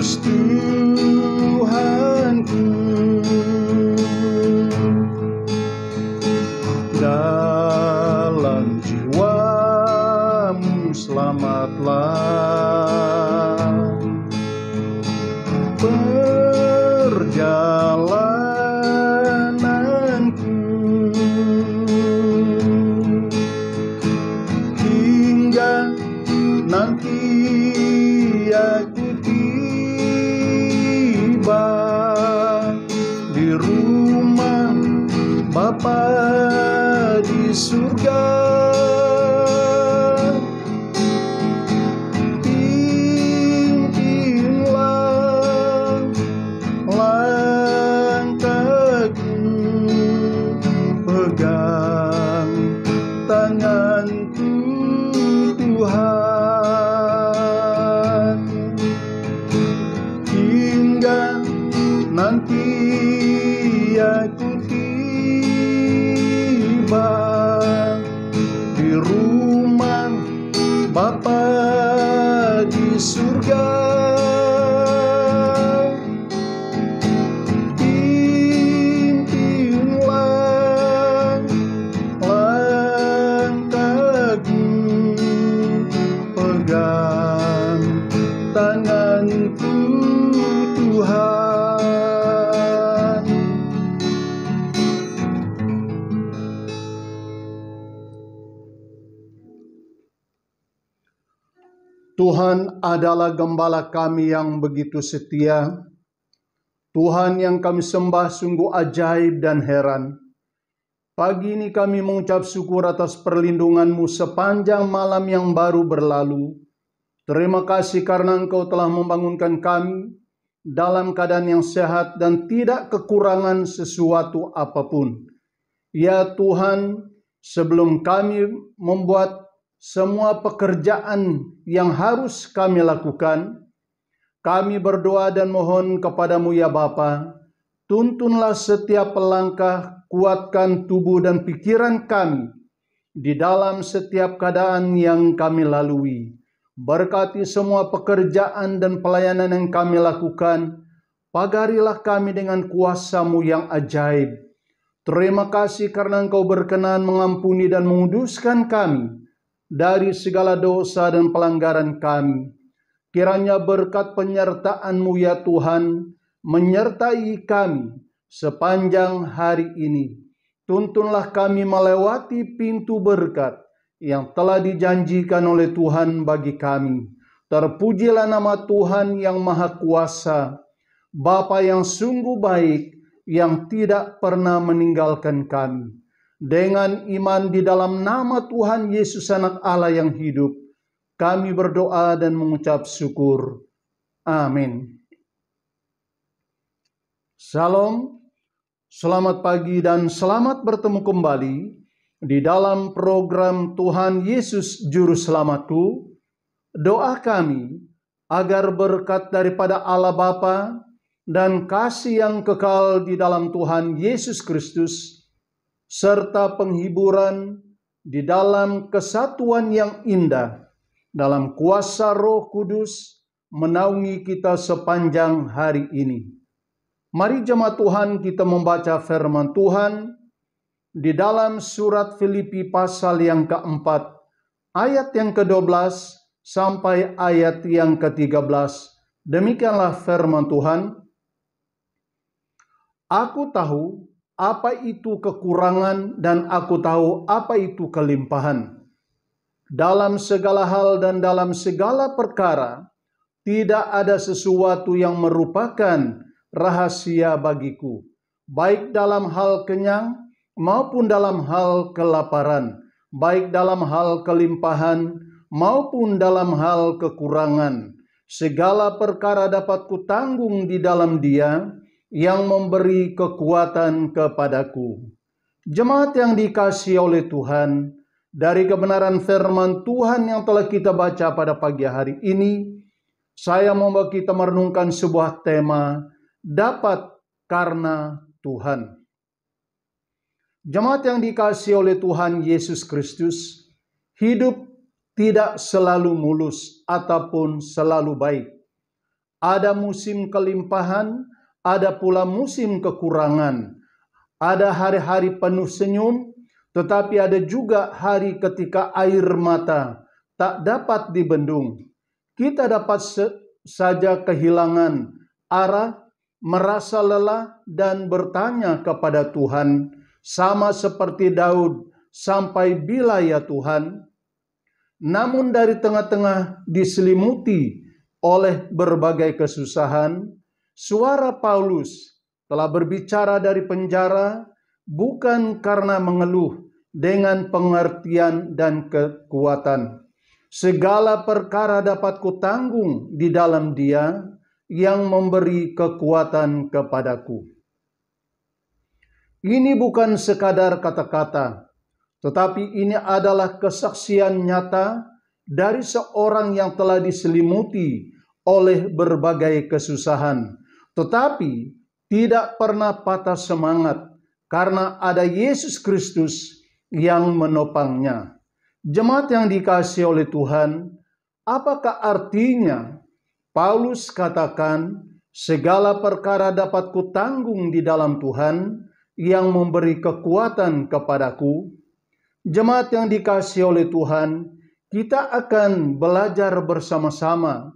Yesus Tuhanku, dalam jiwamu selamatlah. Perjalananku hingga nanti aku tiba di rumah Bapa di surga. Pimpinlah langkahku, pegang tanganku Tuhan, hingga nanti aku tiba di rumah Bapa di surga. Pimpinlah langkahku, pegang tanganku Tuhan. Tuhan adalah gembala kami yang begitu setia. Tuhan yang kami sembah sungguh ajaib dan heran. Pagi ini kami mengucap syukur atas perlindungan-Mu sepanjang malam yang baru berlalu. Terima kasih karena Engkau telah membangunkan kami dalam keadaan yang sehat dan tidak kekurangan sesuatu apapun. Ya Tuhan, sebelum kami membuat semua pekerjaan yang harus kami lakukan, kami berdoa dan mohon kepadamu ya Bapa, tuntunlah setiap langkah, kuatkan tubuh dan pikiran kami di dalam setiap keadaan yang kami lalui. Berkati semua pekerjaan dan pelayanan yang kami lakukan, pagarilah kami dengan kuasa-Mu yang ajaib. Terima kasih karena Engkau berkenan mengampuni dan menguduskan kami dari segala dosa dan pelanggaran kami. Kiranya berkat penyertaan-Mu ya Tuhan, menyertai kami sepanjang hari ini. Tuntunlah kami melewati pintu berkat yang telah dijanjikan oleh Tuhan bagi kami. Terpujilah nama Tuhan yang Maha Kuasa, Bapa yang sungguh baik, yang tidak pernah meninggalkan kami. Dengan iman di dalam nama Tuhan Yesus Anak Allah yang hidup, kami berdoa dan mengucap syukur. Amin. Salam, selamat pagi dan selamat bertemu kembali di dalam program Tuhan Yesus Juru Selamatku. Doa kami agar berkat daripada Allah Bapa dan kasih yang kekal di dalam Tuhan Yesus Kristus, serta penghiburan di dalam kesatuan yang indah, dalam kuasa Roh Kudus, menaungi kita sepanjang hari ini. Mari jemaat Tuhan kita membaca firman Tuhan di dalam surat Filipi pasal yang keempat, ayat yang ke-12 sampai ayat yang ke-13. Demikianlah firman Tuhan. Aku tahu apa itu kekurangan dan aku tahu apa itu kelimpahan. Dalam segala hal dan dalam segala perkara, tidak ada sesuatu yang merupakan rahasia bagiku, baik dalam hal kenyang maupun dalam hal kelaparan, baik dalam hal kelimpahan maupun dalam hal kekurangan. Segala perkara dapat kutanggung di dalam Dia yang memberi kekuatan kepadaku. Jemaat yang dikasihi oleh Tuhan, dari kebenaran firman Tuhan yang telah kita baca pada pagi hari ini, saya membawa kita merenungkan sebuah tema, dapat karena Tuhan. Jemaat yang dikasihi oleh Tuhan Yesus Kristus, hidup tidak selalu mulus ataupun selalu baik. Ada musim kelimpahan, ada pula musim kekurangan. Ada hari-hari penuh senyum, tetapi ada juga hari ketika air mata tak dapat dibendung. Kita dapat saja kehilangan arah, merasa lelah, dan bertanya kepada Tuhan, sama seperti Daud, "Sampai bila ya Tuhan?" Namun dari tengah-tengah diselimuti oleh berbagai kesusahan, suara Paulus telah berbicara dari penjara, bukan karena mengeluh, dengan pengertian dan kekuatan. Segala perkara dapat kutanggung di dalam Dia yang memberi kekuatan kepadaku. Ini bukan sekadar kata-kata, tetapi ini adalah kesaksian nyata dari seorang yang telah diselimuti oleh berbagai kesusahan, tetapi tidak pernah patah semangat karena ada Yesus Kristus yang menopangnya. Jemaat yang dikasihi oleh Tuhan, apakah artinya Paulus katakan, "Segala perkara dapat kutanggung di dalam Tuhan yang memberi kekuatan kepadaku"? Jemaat yang dikasihi oleh Tuhan, kita akan belajar bersama-sama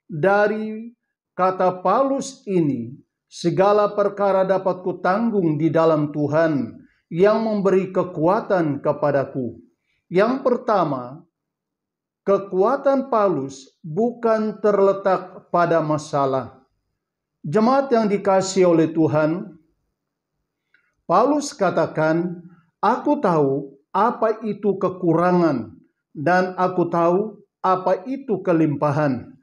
dari kata Paulus ini, segala perkara dapat kutanggung di dalam Tuhan yang memberi kekuatan kepadaku. Yang pertama, kekuatan Paulus bukan terletak pada masalah. Jemaat yang dikasihi oleh Tuhan, Paulus katakan, "Aku tahu apa itu kekurangan, dan aku tahu apa itu kelimpahan."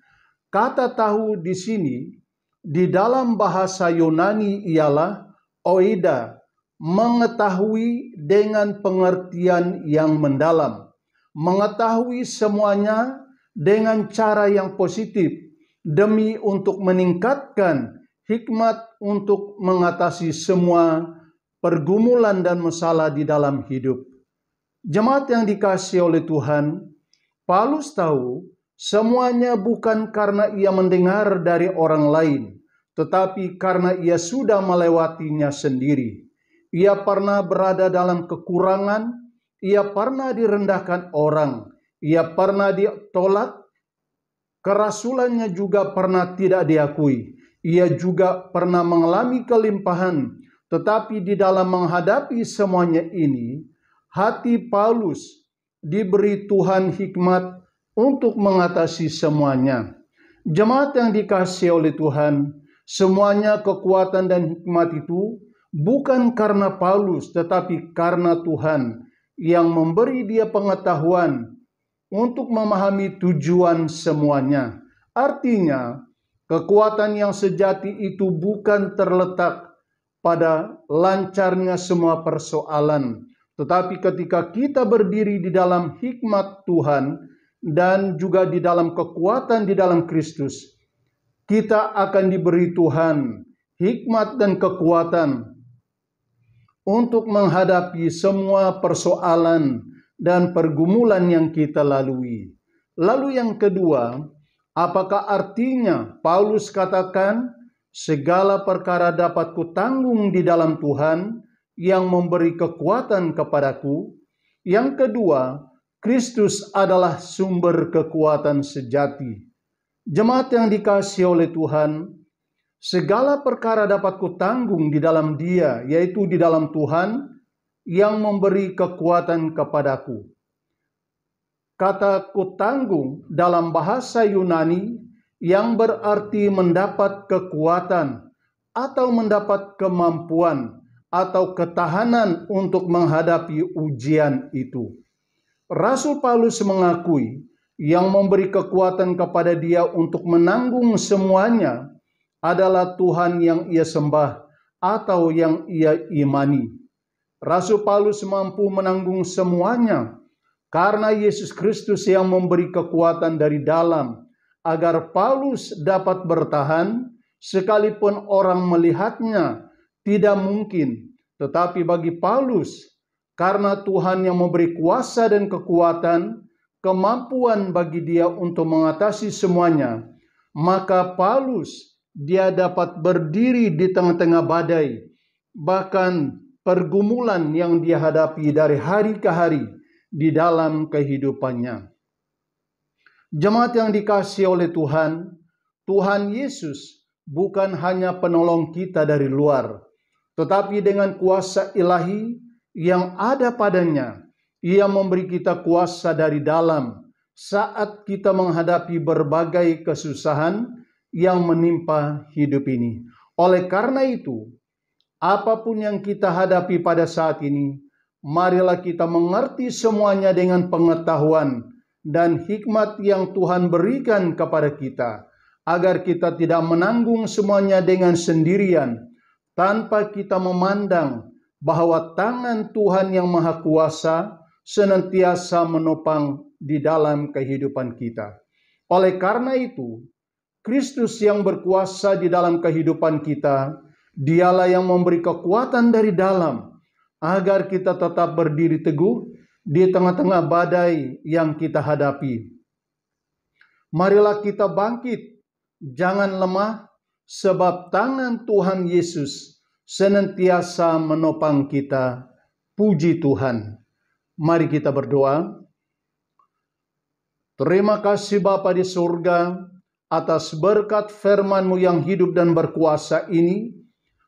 Kata "tahu" di sini di dalam bahasa Yunani ialah oida, mengetahui dengan pengertian yang mendalam, mengetahui semuanya dengan cara yang positif demi untuk meningkatkan hikmat untuk mengatasi semua pergumulan dan masalah di dalam hidup. Jemaat yang dikasihi oleh Tuhan, Paulus tahu semuanya bukan karena ia mendengar dari orang lain, tetapi karena ia sudah melewatinya sendiri. Ia pernah berada dalam kekurangan, ia pernah direndahkan orang, ia pernah ditolak, kerasulannya juga pernah tidak diakui. Ia juga pernah mengalami kelimpahan, tetapi di dalam menghadapi semuanya ini, hati Paulus diberi Tuhan hikmat untuk mengatasi semuanya. Jemaat yang dikasihi oleh Tuhan, semuanya kekuatan dan hikmat itu bukan karena Paulus, tetapi karena Tuhan yang memberi dia pengetahuan untuk memahami tujuan semuanya. Artinya, kekuatan yang sejati itu bukan terletak pada lancarnya semua persoalan, tetapi ketika kita berdiri di dalam hikmat Tuhan dan juga di dalam kekuatan di dalam Kristus, kita akan diberi Tuhan hikmat dan kekuatan untuk menghadapi semua persoalan dan pergumulan yang kita lalui. Lalu yang kedua, apakah artinya Paulus katakan segala perkara dapat kutanggung di dalam Tuhan yang memberi kekuatan kepadaku? Yang kedua, Kristus adalah sumber kekuatan sejati. Jemaat yang dikasihi oleh Tuhan, segala perkara dapat kutanggung di dalam Dia, yaitu di dalam Tuhan yang memberi kekuatan kepadaku. Kata kutanggung dalam bahasa Yunani yang berarti mendapat kekuatan atau mendapat kemampuan atau ketahanan untuk menghadapi ujian itu. Rasul Paulus mengakui yang memberi kekuatan kepada dia untuk menanggung semuanya adalah Tuhan yang ia sembah atau yang ia imani. Rasul Paulus mampu menanggung semuanya karena Yesus Kristus yang memberi kekuatan dari dalam agar Paulus dapat bertahan sekalipun orang melihatnya tidak mungkin. Tetapi bagi Paulus, karena Tuhan yang memberi kuasa dan kekuatan, kemampuan bagi dia untuk mengatasi semuanya, maka Paulus dia dapat berdiri di tengah-tengah badai, bahkan pergumulan yang dia hadapi dari hari ke hari di dalam kehidupannya. Jemaat yang dikasihi oleh Tuhan, Tuhan Yesus bukan hanya penolong kita dari luar, tetapi dengan kuasa ilahi yang ada padanya, Ia memberi kita kuasa dari dalam saat kita menghadapi berbagai kesusahan yang menimpa hidup ini. Oleh karena itu, apapun yang kita hadapi pada saat ini, marilah kita mengerti semuanya dengan pengetahuan dan hikmat yang Tuhan berikan kepada kita, agar kita tidak menanggung semuanya dengan sendirian, tanpa kita memandang bahwa tangan Tuhan yang Maha Kuasa senantiasa menopang di dalam kehidupan kita. Oleh karena itu, Kristus yang berkuasa di dalam kehidupan kita, Dialah yang memberi kekuatan dari dalam, agar kita tetap berdiri teguh di tengah-tengah badai yang kita hadapi. Marilah kita bangkit, jangan lemah, sebab tangan Tuhan Yesus senantiasa menopang kita. Puji Tuhan. Mari kita berdoa. Terima kasih Bapa di surga atas berkat firman-Mu yang hidup dan berkuasa ini.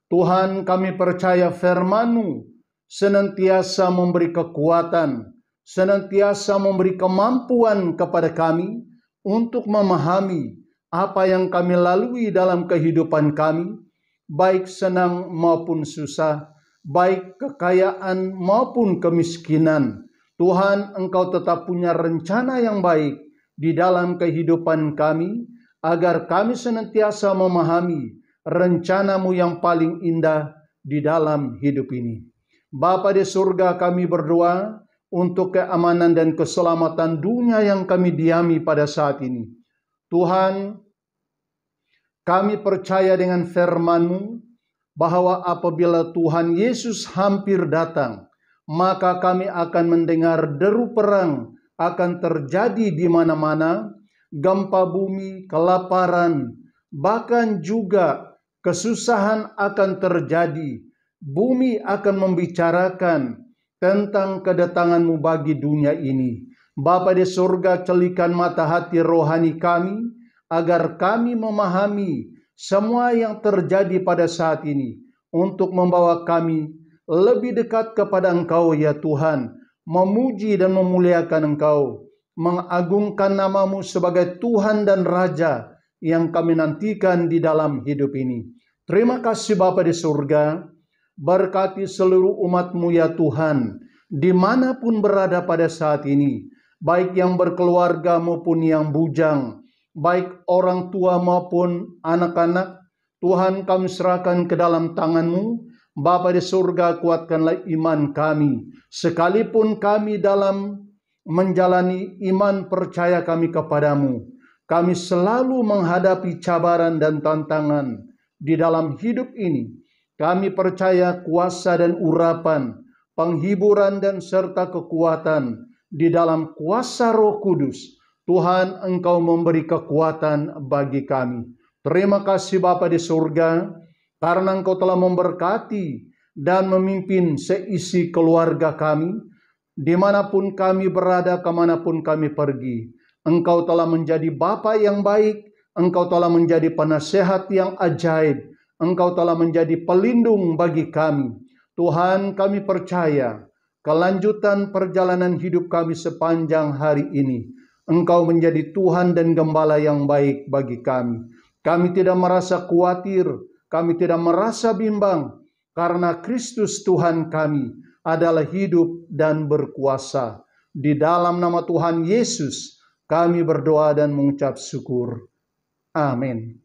Tuhan, kami percaya firman-Mu senantiasa memberi kekuatan, senantiasa memberi kemampuan kepada kami untuk memahami apa yang kami lalui dalam kehidupan kami, baik senang maupun susah, baik kekayaan maupun kemiskinan. Tuhan, Engkau tetap punya rencana yang baik di dalam kehidupan kami, agar kami senantiasa memahami rencana-Mu yang paling indah di dalam hidup ini. Bapa di surga, kami berdoa untuk keamanan dan keselamatan dunia yang kami diami pada saat ini. Tuhan, kami percaya dengan firman-Mu bahwa apabila Tuhan Yesus hampir datang, maka kami akan mendengar deru perang akan terjadi di mana-mana, gempa bumi, kelaparan, bahkan juga kesusahan akan terjadi. Bumi akan membicarakan tentang kedatangan-Mu bagi dunia ini. Bapa di surga, celikan mata hati rohani kami, agar kami memahami semua yang terjadi pada saat ini, untuk membawa kami lebih dekat kepada Engkau ya Tuhan, memuji dan memuliakan Engkau, mengagungkan nama-Mu sebagai Tuhan dan Raja yang kami nantikan di dalam hidup ini. Terima kasih Bapa di surga, berkati seluruh umat-Mu ya Tuhan, dimanapun berada pada saat ini, baik yang berkeluarga maupun yang bujang, baik orang tua maupun anak-anak. Tuhan, kami serahkan ke dalam tangan-Mu. Bapa di surga, kuatkanlah iman kami, sekalipun kami dalam menjalani iman percaya kami kepadamu. Kami selalu menghadapi cabaran dan tantangan di dalam hidup ini. Kami percaya kuasa dan urapan, penghiburan dan serta kekuatan di dalam kuasa Roh Kudus. Tuhan, Engkau memberi kekuatan bagi kami. Terima kasih Bapa di surga, karena Engkau telah memberkati dan memimpin seisi keluarga kami, dimanapun kami berada, kemanapun kami pergi. Engkau telah menjadi Bapa yang baik, Engkau telah menjadi penasehat yang ajaib, Engkau telah menjadi pelindung bagi kami. Tuhan, kami percaya kelanjutan perjalanan hidup kami sepanjang hari ini, Engkau menjadi Tuhan dan Gembala yang baik bagi kami. Kami tidak merasa khawatir, kami tidak merasa bimbang, karena Kristus Tuhan kami adalah hidup dan berkuasa. Di dalam nama Tuhan Yesus, kami berdoa dan mengucap syukur. Amin.